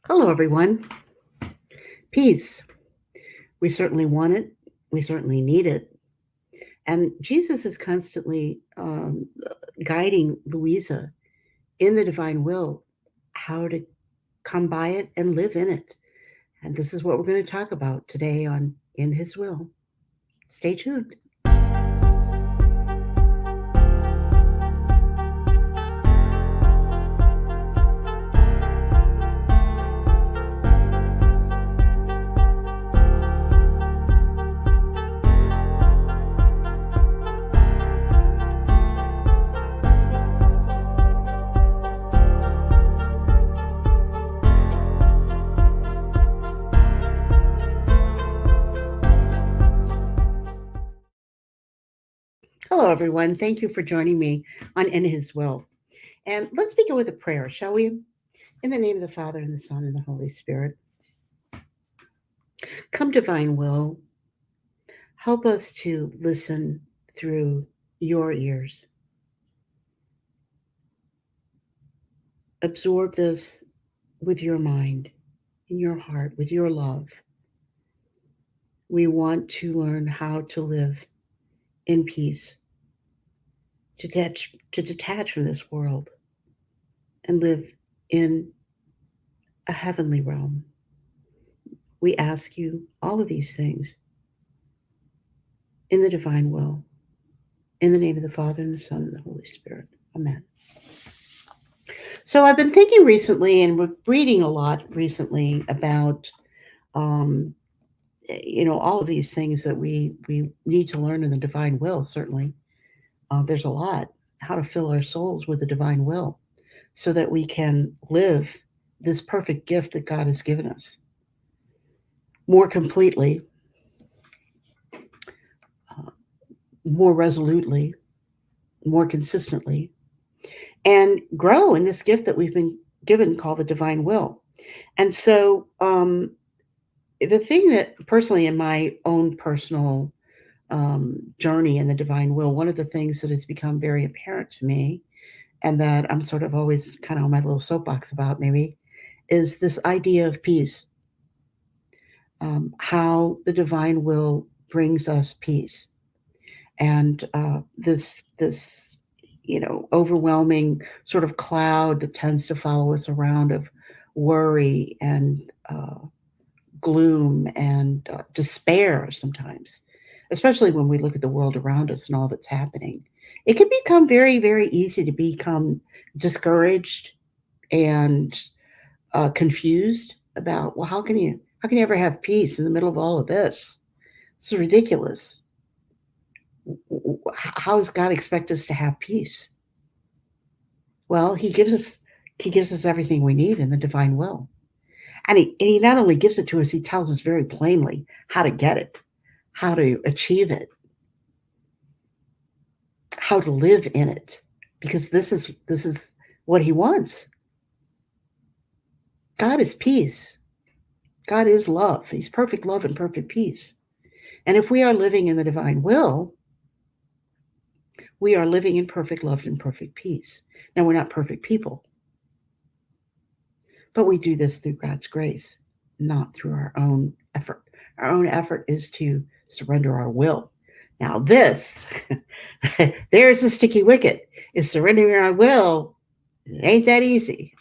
Hello, everyone. Peace. We certainly want it. We certainly need it. And Jesus is constantly guiding Luisa in the divine will how to come by it and live in it. And this is what we're going to talk about today on In His Will. Stay tuned. Hello, everyone. Thank you for joining me on In His Will. And let's begin with a prayer, shall we? In the name of the Father, and the Son, and the Holy Spirit. Come, divine will, help us to listen through your ears. Absorb this with your mind, in your heart, with your love. We want to learn how to live in peace, to detach from this world and live in a heavenly realm. We ask you all of these things in the divine will, in the name of the Father, and the Son, and the Holy Spirit. Amen. So I've been thinking recently and reading a lot recently about um, all of these things that we need to learn in the divine will. Certainly, there's a lot how to fill our souls with the divine will, so that we can live this perfect gift that God has given us more completely, uh, more resolutely, more consistently, and grow in this gift that we've been given called the divine will. And so, the thing that personally, in my own personal journey in the divine will, one of the things that has become very apparent to me, and that I'm sort of always kind of on my little soapbox about, maybe, is this idea of peace. How the divine will brings us peace, and this overwhelming sort of cloud that tends to follow us around of worry and gloom and despair sometimes, especially when we look at the world around us and all that's happening. It can become very, very easy to become discouraged and confused about, well, how can you ever have peace in the middle of all of this? It's ridiculous. How does God expect us to have peace? Well, he gives us everything we need in the divine will. And he not only gives it to us, he tells us very plainly how to get it, how to achieve it, how to live in it, because this is what he wants. God is peace. God is love. He's perfect love and perfect peace. And if we are living in the divine will, we are living in perfect love and perfect peace. Now, we're not perfect people, but we do this through God's grace, not through our own effort. Our own effort is to surrender our will. Now, this, there's the sticky wicket, is surrendering our will. It ain't that easy.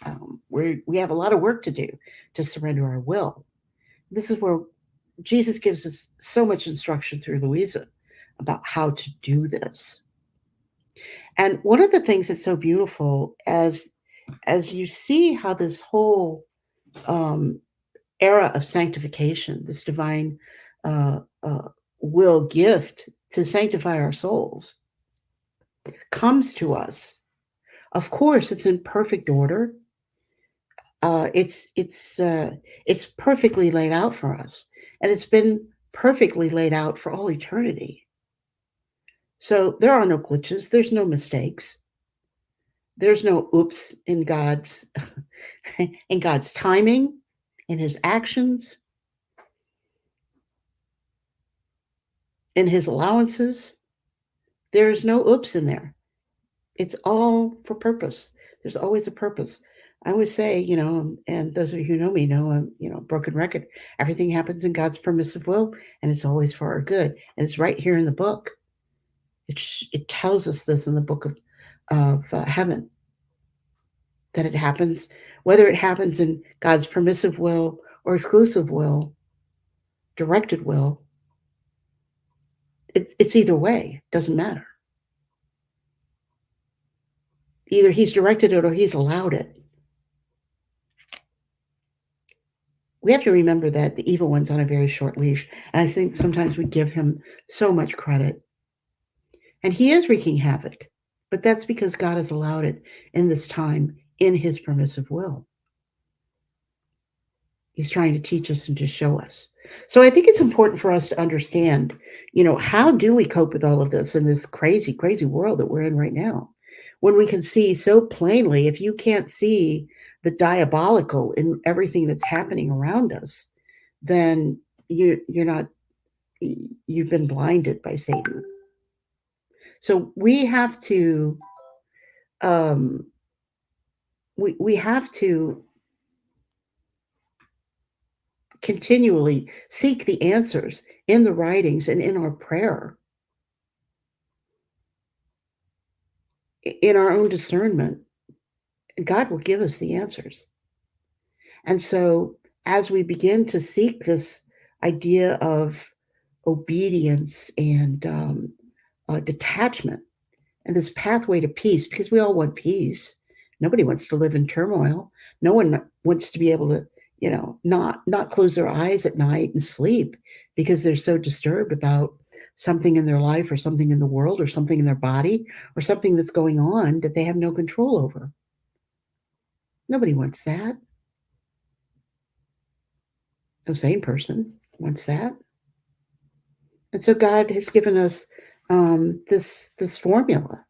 We have a lot of work to do to surrender our will. This is where Jesus gives us so much instruction through Luisa about how to do this. And one of the things that's so beautiful, as you see how this whole um, era of sanctification, this divine uh, uh, will gift to sanctify our souls, comes to us. Of course, it's in perfect order. It's perfectly laid out for us, and it's been perfectly laid out for all eternity. So there are no glitches. There's no mistakes. There's no oops in God's in God's timing, in His actions, in His allowances. There's no oops in there. It's all for purpose. There's always a purpose. I always say, and those of you who know me know I'm, broken record. Everything happens in God's permissive will, and it's always for our good. And it's right here in the book. It tells us this in the book of heaven, that it happens, whether it happens in God's permissive will or exclusive will, directed will. It's either way. Doesn't matter. Either He's directed it or He's allowed it. We have to remember that the evil one's on a very short leash. And I think sometimes we give him so much credit. And he is wreaking havoc. But that's because God has allowed it in this time in his permissive will. He's trying to teach us and to show us. So I think it's important for us to understand, how do we cope with all of this in this crazy, crazy world that we're in right now? When we can see so plainly, if you can't see the diabolical in everything that's happening around us, then you're not, you've been blinded by Satan. So we have to um, we have to continually seek the answers in the writings and in our prayer, in our own discernment. God will give us the answers. And so as we begin to seek this idea of obedience and detachment and this pathway to peace, because we all want peace. Nobody wants to live in turmoil. No one wants to be able to, not close their eyes at night and sleep because they're so disturbed about something in their life or something in the world or something in their body or something that's going on that they have no control over. Nobody wants that. No sane person wants that. And so God has given us this formula,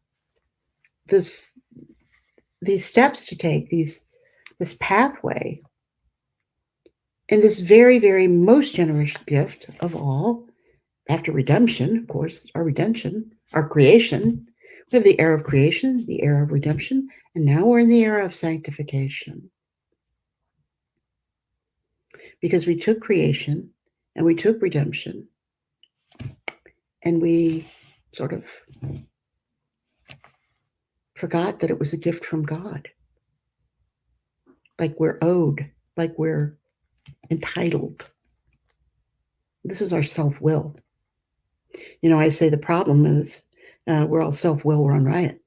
this these steps to take, this pathway, and this very, very most generous gift of all, after redemption, of course, our redemption, our creation. We have the era of creation, the era of redemption, and now we're in the era of sanctification. Because we took creation and we took redemption and we sort of forgot that it was a gift from God. Like we're owed, like we're entitled. This is our self-will. I say the problem is we're all self-will run riot.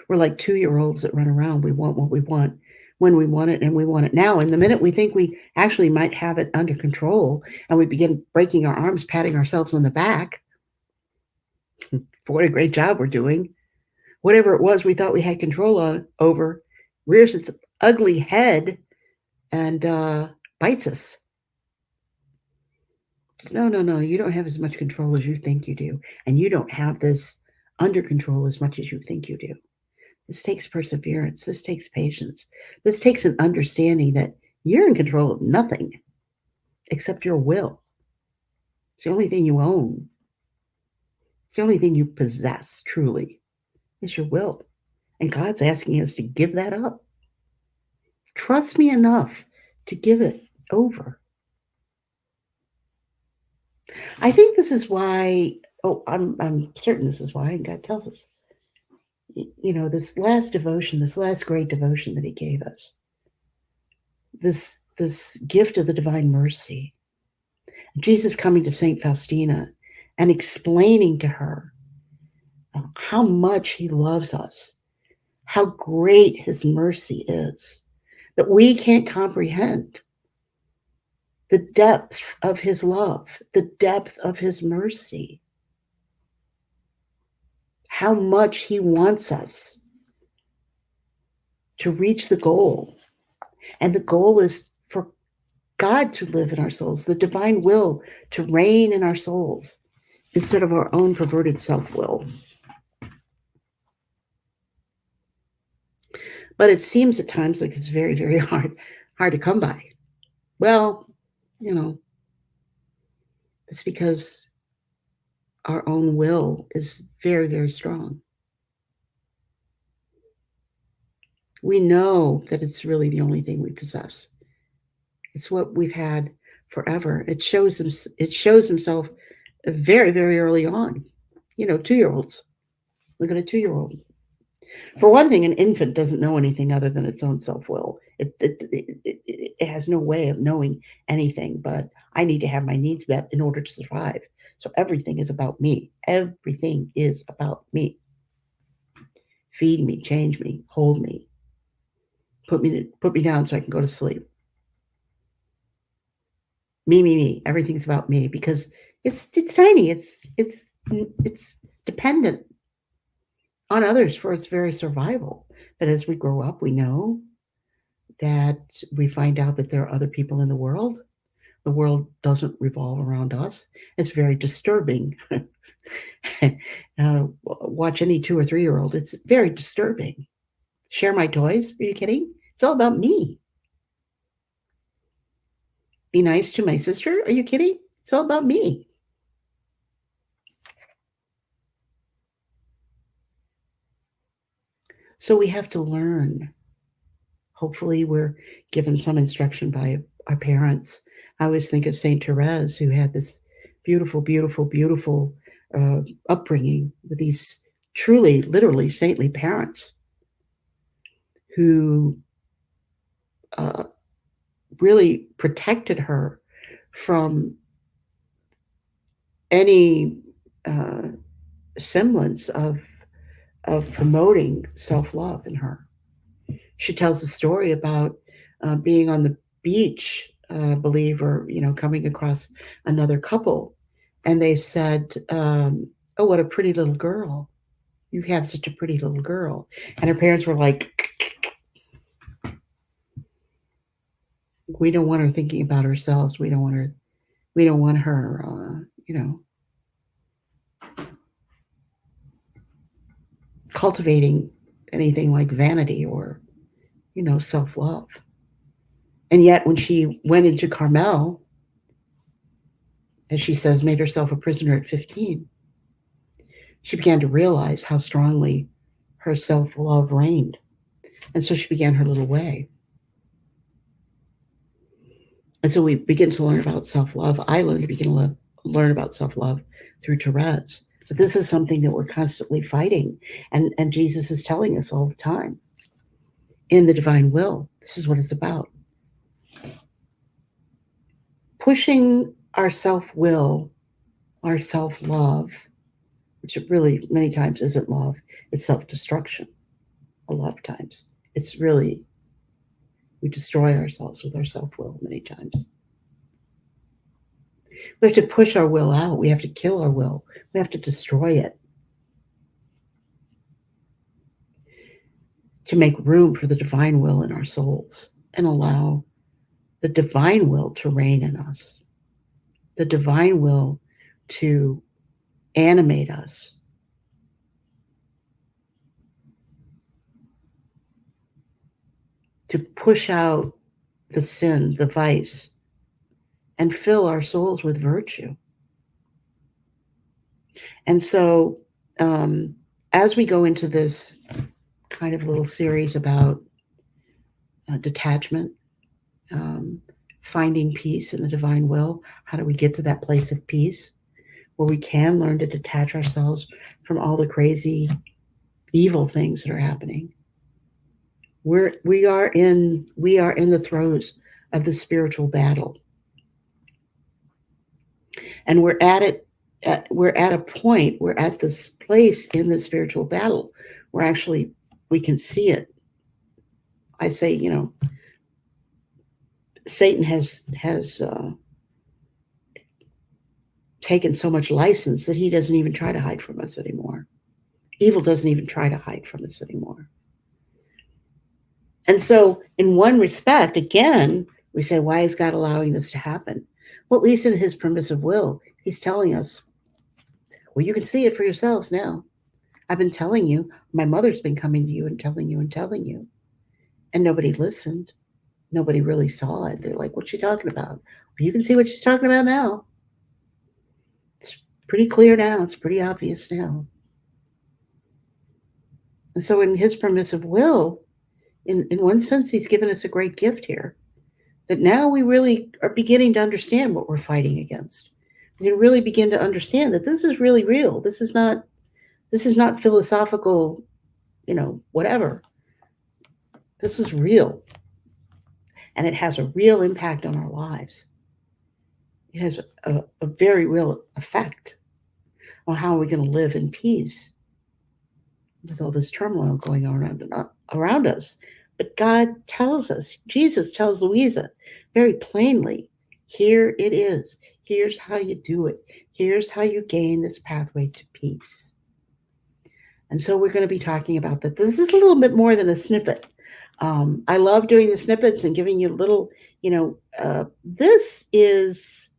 We're like 2-year-olds that run around. We want what we want when we want it, and we want it now. And the minute we think we actually might have it under control and we begin breaking our arms, patting ourselves on the back for what a great job we're doing, whatever it was we thought we had control over rears its ugly head and bites us. No, you don't have as much control as you think you do. And you don't have this under control as much as you think you do. This takes perseverance. This takes patience. This takes an understanding that you're in control of nothing except your will. It's the only thing you own. It's the only thing you possess, truly, is your will. And God's asking us to give that up. Trust me enough to give it over. I think this is why, I'm certain this is why, and God tells us, this last devotion, this last great devotion that he gave us, this gift of the divine mercy, Jesus coming to St. Faustina and explaining to her how much he loves us, how great his mercy is, that we can't comprehend the depth of his love, the depth of his mercy, how much he wants us to reach the goal. And the goal is for God to live in our souls, the divine will to reign in our souls instead of our own perverted self-will. But it seems at times like it's very, very hard to come by. Well, it's because our own will is very, very strong. We know that it's really the only thing we possess. It's what we've had forever. It shows himself very, very early on. 2-year-olds. Look at a 2-year-old. For one thing, an infant doesn't know anything other than its own self will. It has no way of knowing anything but I need to have my needs met in order to survive. So everything is about me. Everything is about me. Feed me, change me, hold me, put me down so I can go to sleep. Me, me, me. Everything's about me because it's tiny. It's dependent on others for its very survival. But as we grow up, we know that we find out that there are other people in the world. The world doesn't revolve around us. It's very disturbing. Watch any 2 or 3-year-old. It's very disturbing. Share my toys? Are you kidding? It's all about me. Be nice to my sister? Are you kidding? It's all about me. So we have to learn. Hopefully, we're given some instruction by our parents. I always think of Saint Therese, who had this beautiful, beautiful, beautiful upbringing with these truly, literally saintly parents who uh, really protected her from any uh, semblance of promoting self-love in her. She tells a story about being on the beach, I believe, or coming across another couple, and they said, "Oh, what a pretty little girl! You have such a pretty little girl." And her parents were like, "We don't want her thinking about ourselves. We don't want her. We don't want her. Cultivating anything like vanity or self-love." And yet, when she went into Carmel, as she says, made herself a prisoner at 15, she began to realize how strongly her self love reigned. And so she began her little way. And so we begin to learn about self love. I learned to begin to learn about self love through Therese. But this is something that we're constantly fighting. And Jesus is telling us all the time in the divine will. This is what it's about. Pushing our self will, our self love, which it really many times isn't love, it's self destruction. A lot of times. It's really, we destroy ourselves with our self will many times. We have to push our will out. We have to kill our will. We have to destroy it to make room for the divine will in our souls and allow the divine will to reign in us, the divine will to animate us. To push out the sin, the vice, and fill our souls with virtue. And so, as we go into this kind of little series about detachment, finding peace in the divine will, how do we get to that place of peace where we can learn to detach ourselves from all the crazy, evil things that are happening? We are in the throes of the spiritual battle, and we're at it. We're at a point. We're at this place in the spiritual battle where actually we can see it. I say, Satan has taken so much license that he doesn't even try to hide from us anymore. Evil doesn't even try to hide from us anymore. And so, in one respect, again, we say, why is God allowing this to happen? Well, at least in his permissive will, he's telling us, well, you can see it for yourselves now. I've been telling you, my mother's been coming to you and telling you and telling you. And nobody listened. Nobody really saw it. They're like, what's she talking about? Well, you can see what she's talking about now. It's pretty clear now. It's pretty obvious now. And so in his permissive will, In one sense, he's given us a great gift here, that now we really are beginning to understand what we're fighting against. We can really begin to understand that this is really real. This is not philosophical, whatever. This is real, and it has a real impact on our lives. It has a very real effect on how we're going to live in peace with all this turmoil going on around us. But God tells us, Jesus tells Luisa very plainly, here it is. Here's how you do it. Here's how you gain this pathway to peace. And so we're going to be talking about that. This is a little bit more than a snippet. I love doing the snippets and giving you little, this is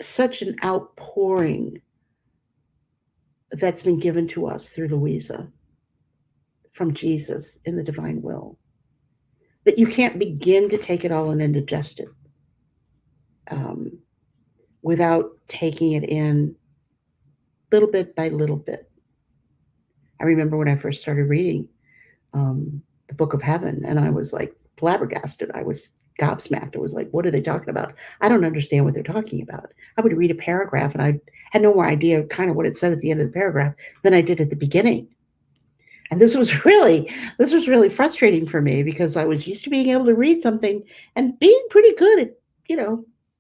such an outpouring that's been given to us through Luisa from Jesus in the divine will, that you can't begin to take it all in and digest it without taking it in little bit by little bit. I remember when I first started reading the Book of Heaven, and I was like flabbergasted. I was gobsmacked. I was like, what are they talking about? I don't understand what they're talking about. I would read a paragraph and I had no more idea kind of what it said at the end of the paragraph than I did at the beginning. And this was really frustrating for me, because I was used to being able to read something and being pretty good at,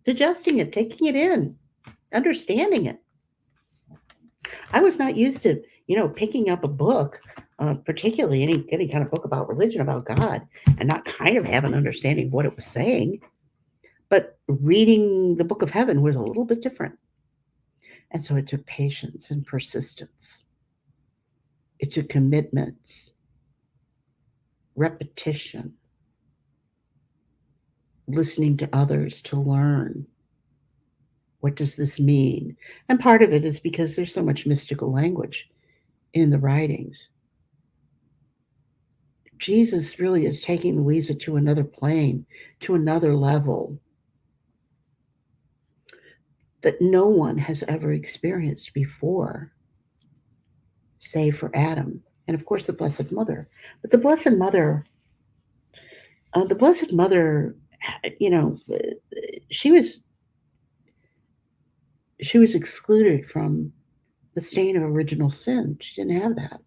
digesting it, taking it in, understanding it. I was not used to, picking up a book, particularly any kind of book about religion, about God, and not kind of have an understanding of what it was saying. But reading the Book of Heaven was a little bit different. And so it took patience and persistence. It took commitment, repetition, listening to others to learn. What does this mean? And part of it is because there's so much mystical language in the writings. Jesus really is taking Luisa to another plane, to another level that no one has ever experienced before, save for Adam and, of course, the Blessed Mother. But the Blessed Mother, she was excluded from the stain of original sin. She didn't have that.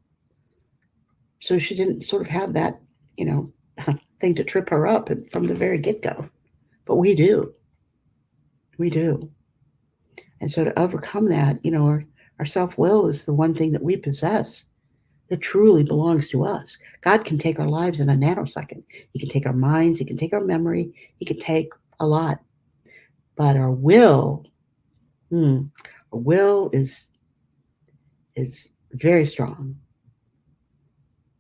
So she didn't sort of have that, thing to trip her up from the very get-go. But we do. We do. And so to overcome that, our self-will is the one thing that we possess that truly belongs to us. God can take our lives in a nanosecond. He can take our minds. He can take our memory. He can take a lot. But our will, is very strong.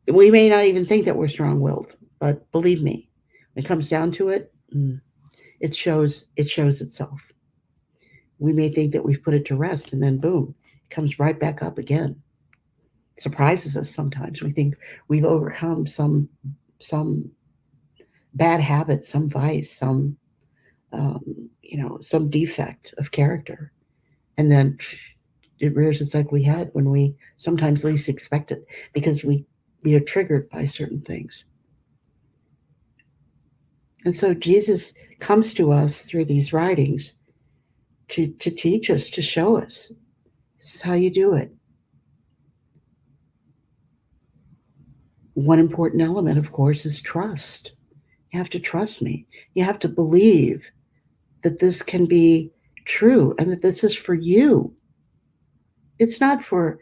We may not even think that we're strong-willed, but believe me, when it comes down to it, it shows itself. We may think that we've put it to rest, and then boom, it comes right back up again. It surprises us sometimes. We think we've overcome some bad habit, some vice, some defect of character, and then it rears its ugly head when we sometimes least expect it, because we are triggered by certain things. And so Jesus comes to us through these writings to teach us, to show us, this is how you do it. One important element, of course, is trust. You have to trust me. You have to believe that this can be true and that this is for you. It's not for,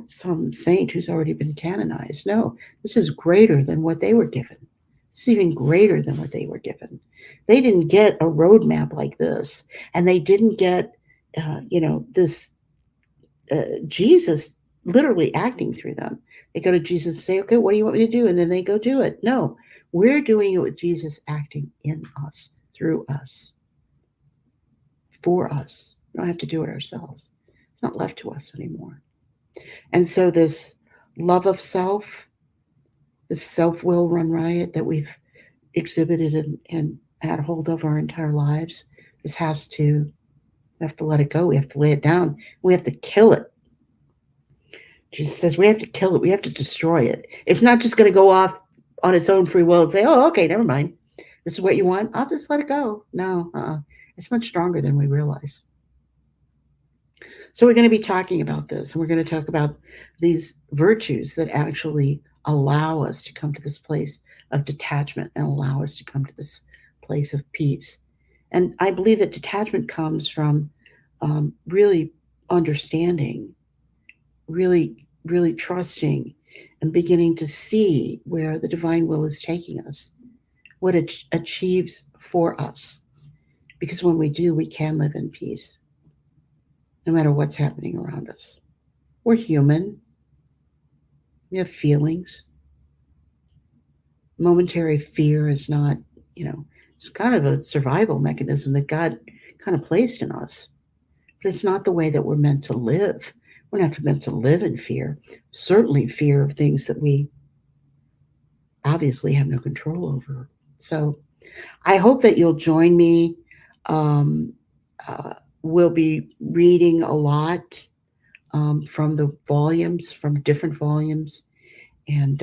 some saint who's already been canonized. No, this is greater than what they were given. It's even greater than what they were given. They didn't get a roadmap like this, and they didn't get, this Jesus literally acting through them. They go to Jesus and say, okay, what do you want me to do? And then they go do it. No, we're doing it with Jesus acting in us, through us, for us. We don't have to do it ourselves. It's not left to us anymore. And so this love of self, this self-will run riot that we've exhibited and had hold of our entire lives, we have to let it go. We have to lay it down. We have to kill it. Jesus says we have to kill it. We have to destroy it. It's not just going to go off on its own free will and say, oh, okay, never mind. This is what you want. I'll just let it go. No, it's much stronger than we realize. So we're going to be talking about this, and we're going to talk about these virtues that actually allow us to come to this place of detachment and allow us to come to this place of peace. And I believe that detachment comes from really understanding, really trusting, and beginning to see where the divine will is taking us, what it achieves for us. Because when we do, we can live in peace, no matter what's happening around us. We're human. We have feelings. Momentary fear is not, it's kind of a survival mechanism that God kind of placed in us. But it's not the way that we're meant to live. We're not meant to live in fear. Certainly fear of things that we obviously have no control over. So I hope that you'll join me. Um, we'll be reading a lot from the volumes, from different volumes, and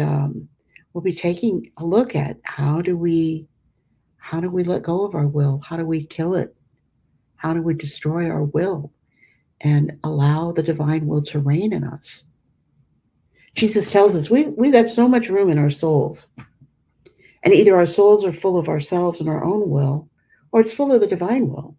we'll be taking a look at how do we let go of our will? How do we kill it? How do we destroy our will and allow the divine will to reign in us? Jesus tells us we've got so much room in our souls. And either our souls are full of ourselves and our own will, or it's full of the divine will.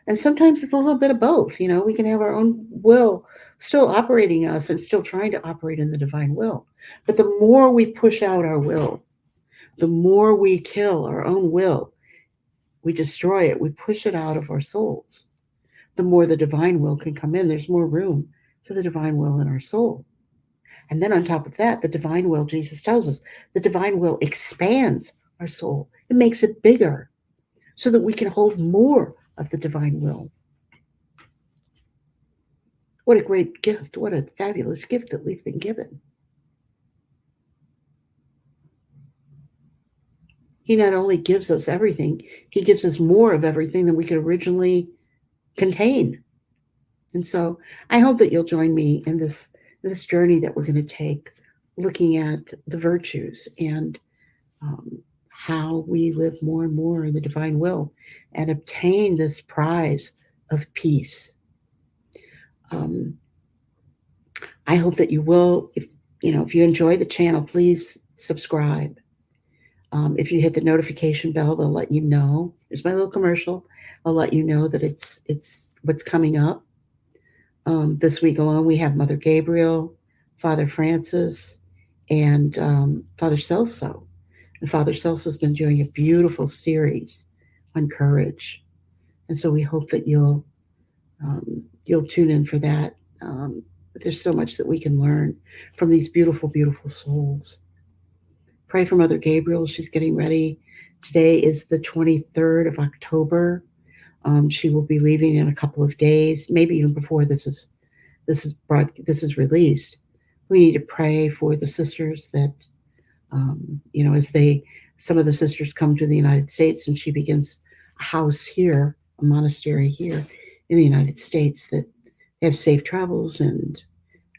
And sometimes it's a little bit of both. We can have our own will still operating us and still trying to operate in the divine will. But the more we push out our will, the more we kill our own will, we destroy it, we push it out of our souls, the more the divine will can come in. There's more room for the divine will in our soul. And then on top of that, the divine will, Jesus tells us, the divine will expands our soul. It makes it bigger so that we can hold more of the divine will. What a great gift. What a fabulous gift that we've been given. He not only gives us everything, he gives us more of everything than we could originally contain. And so I hope that you'll join me in this journey that we're going to take, looking at the virtues and how we live more and more in the divine will and obtain this prize of peace. I hope that you will. If you enjoy the channel, please subscribe. If you hit the notification bell, they'll let you know. There's my little commercial. I'll let you know that it's what's coming up. This week alone, we have Mother Gabriel, Father Francis, and Father Celso. And Father Celso has been doing a beautiful series on courage, and so we hope that you'll tune in for that. There's so much that we can learn from these beautiful, beautiful souls. Pray for Mother Gabriel. She's getting ready. Today is the 23rd of October. She will be leaving in a couple of days, maybe even before this is released. We need to pray for the sisters that, as some of the sisters come to the United States and she begins a house here, a monastery here in the United States, that they have safe travels and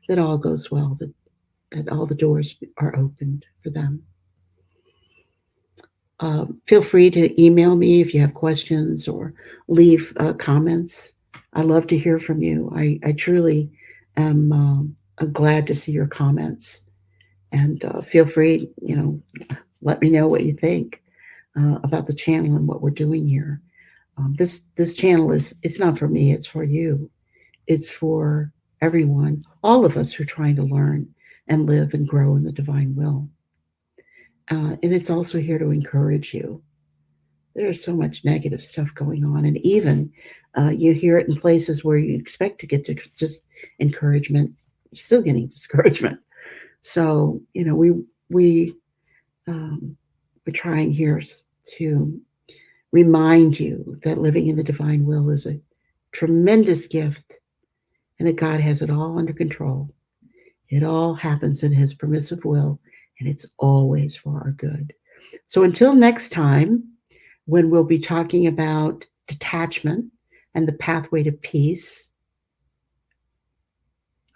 that all goes well, that all the doors are opened for them. Feel free to email me if you have questions or leave comments. I love to hear from you. I truly am glad to see your comments. And feel free, let me know what you think about the channel and what we're doing here. This channel it's not for me, it's for you. It's for everyone, all of us who are trying to learn and live and grow in the divine will. And it's also here to encourage you. There's so much negative stuff going on. And even you hear it in places where you expect to get to just encouragement. You're still getting discouragement. So, we're trying here to remind you that living in the divine will is a tremendous gift and that God has it all under control. It all happens in his permissive will. And it's always for our good. So until next time, when we'll be talking about detachment and the pathway to peace,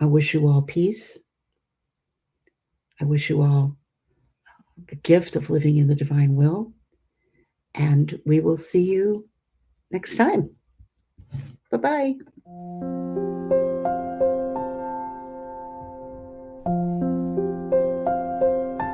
I wish you all peace, I wish you all the gift of living in the divine will, and we will see you next time. Bye bye.